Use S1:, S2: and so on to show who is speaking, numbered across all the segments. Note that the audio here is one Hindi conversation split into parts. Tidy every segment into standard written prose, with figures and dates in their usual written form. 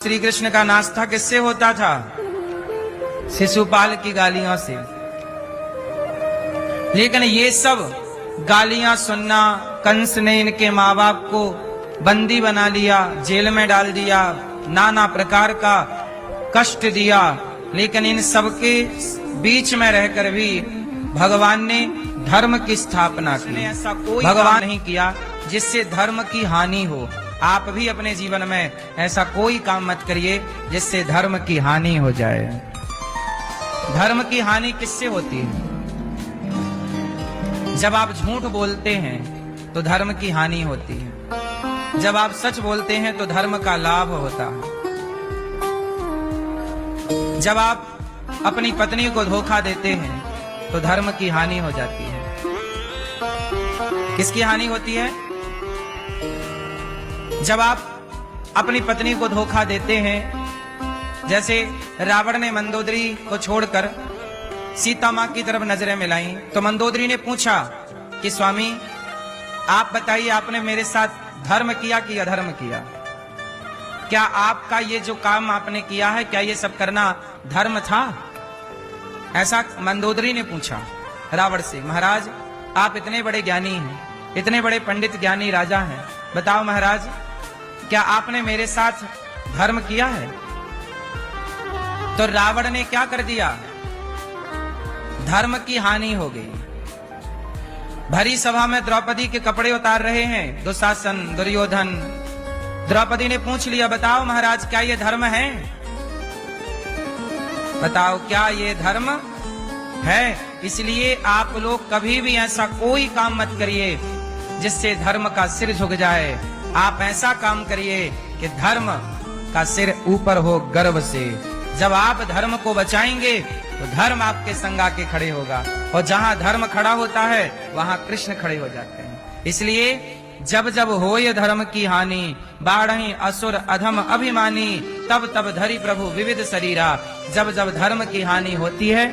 S1: श्री कृष्ण का नाश्ता किससे होता था? शिशुपाल की गालियों से। लेकिन ये सब गालियां सुनना, कंस ने इनके माँ बाप को बंदी बना लिया, जेल में डाल दिया, नाना प्रकार का कष्ट दिया, लेकिन इन सब के बीच में रहकर भी भगवान ने धर्म की स्थापना की। ऐसा कोई भगवान नहीं किया जिससे धर्म की हानि हो। आप भी अपने जीवन में ऐसा कोई काम मत करिए जिससे धर्म की हानि हो जाए। धर्म की हानि किससे होती है? जब आप झूठ बोलते हैं तो धर्म की हानि होती है। जब आप सच बोलते हैं तो धर्म का लाभ होता है। जब आप अपनी पत्नी को धोखा देते हैं तो धर्म की हानि हो जाती है। किसकी हानि होती है? जब आप अपनी पत्नी को धोखा देते हैं, जैसे रावण ने मंदोदरी को छोड़कर सीता मां की तरफ नजरें मिलाई, तो मंदोदरी ने पूछा कि स्वामी आप बताइए, आपने मेरे साथ धर्म किया कि अधर्म किया? क्या आपका ये जो काम आपने किया है, क्या ये सब करना धर्म था? ऐसा मंदोदरी ने पूछा रावण से। महाराज, आप इतने बड़े ज्ञानी हैं, इतने बड़े पंडित ज्ञानी राजा हैं, बताओ महाराज, क्या आपने मेरे साथ धर्म किया है? तो रावण ने क्या कर दिया? धर्म की हानि हो गई। भरी सभा में द्रौपदी के कपड़े उतार रहे हैं दुशासन, दुर्योधन। द्रौपदी ने पूछ लिया, बताओ महाराज, क्या ये धर्म है? बताओ, क्या ये धर्म है? इसलिए आप लोग कभी भी ऐसा कोई काम मत करिए जिससे धर्म का सिर झुक जाए। आप ऐसा काम करिए कि धर्म का सिर ऊपर हो गर्व से। जब आप धर्म को बचाएंगे तो धर्म आपके संग आके खड़े होगा, और जहां धर्म खड़ा होता है वहां कृष्ण खड़े हो जाते हैं। इसलिए जब जब होय धर्म की हानि, बाढ़हि असुर अधम अभिमानी, तब तब धरि प्रभु विविध शरीरा। जब जब धर्म की हानि होती है,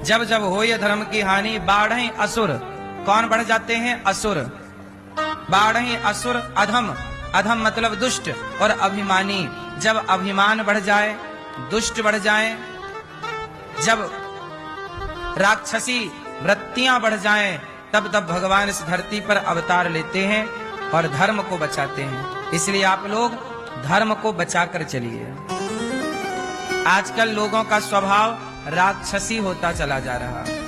S1: जब जब होय धर्म की हानि, बाढ़हि असुर, कौन बढ़ जाते हैं? असुर। बाढ़हि असुर अधम, अधम मतलब दुष्ट, और अभिमानी, जब अभिमान बढ़ जाए, दुष्ट बढ़ जाए, जब राक्षसी वृत्तियां बढ़ जाएं, तब तब भगवान इस धरती पर अवतार लेते हैं और धर्म को बचाते हैं। इसलिए आप लोग धर्म को बचाकर चलिए। आजकल लोगों का स्वभाव राक्षसी होता चला जा रहा है।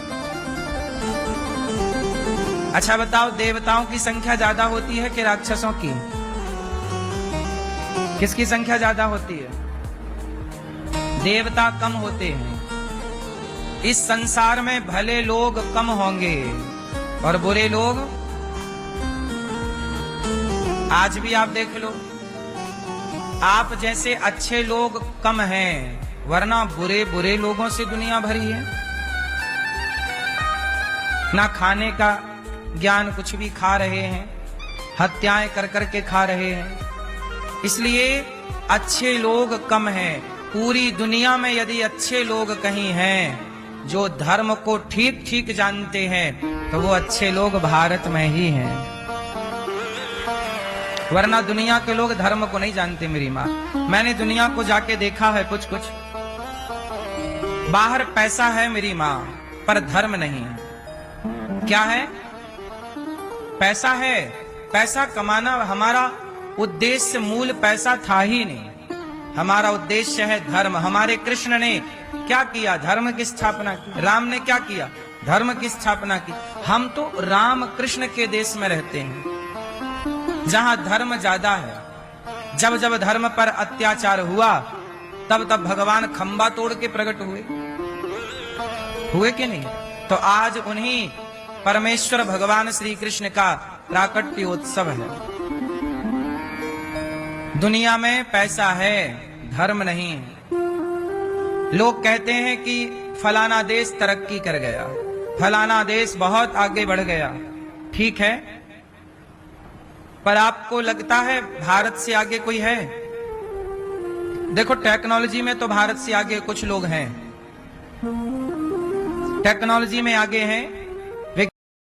S1: अच्छा बताओ, देवताओं की संख्या ज्यादा होती है कि राक्षसों की? किसकी संख्या ज्यादा होती है? देवता कम होते हैं। इस संसार में भले लोग कम होंगे और बुरे लोग, आज भी आप देख लो, आप जैसे अच्छे लोग कम हैं, वरना बुरे बुरे लोगों से दुनिया भरी है। ना खाने का ज्ञान, कुछ भी खा रहे हैं, हत्याएं कर करके खा रहे हैं। इसलिए अच्छे लोग कम हैं। पूरी दुनिया में यदि अच्छे लोग कहीं हैं जो धर्म को ठीक ठीक जानते हैं, तो वो अच्छे लोग भारत में ही हैं। वरना दुनिया के लोग धर्म को नहीं जानते। मेरी माँ, मैंने दुनिया को जाके देखा है। कुछ कुछ बाहर पैसा है मेरी माँ, पर धर्म नहीं है। क्या है? पैसा है। पैसा कमाना हमारा उद्देश्य, मूल पैसा था ही नहीं। हमारा उद्देश्य है धर्म। हमारे कृष्ण ने क्या किया? धर्म की स्थापना की। राम ने क्या किया? धर्म की स्थापना की। हम तो राम कृष्ण के देश में रहते हैं जहां धर्म ज्यादा है। जब जब धर्म पर अत्याचार हुआ, तब तब भगवान खंबा तोड़ के प्रकट हुए कि नहीं? तो आज उन्हीं परमेश्वर भगवान श्री कृष्ण का प्राकट्य उत्सव है। दुनिया में पैसा है, धर्म नहीं है। लोग कहते हैं कि फलाना देश तरक्की कर गया, फलाना देश बहुत आगे बढ़ गया। ठीक है, पर आपको लगता है भारत से आगे कोई है? देखो, टेक्नोलॉजी में तो भारत से आगे कुछ लोग हैं, टेक्नोलॉजी में आगे हैं,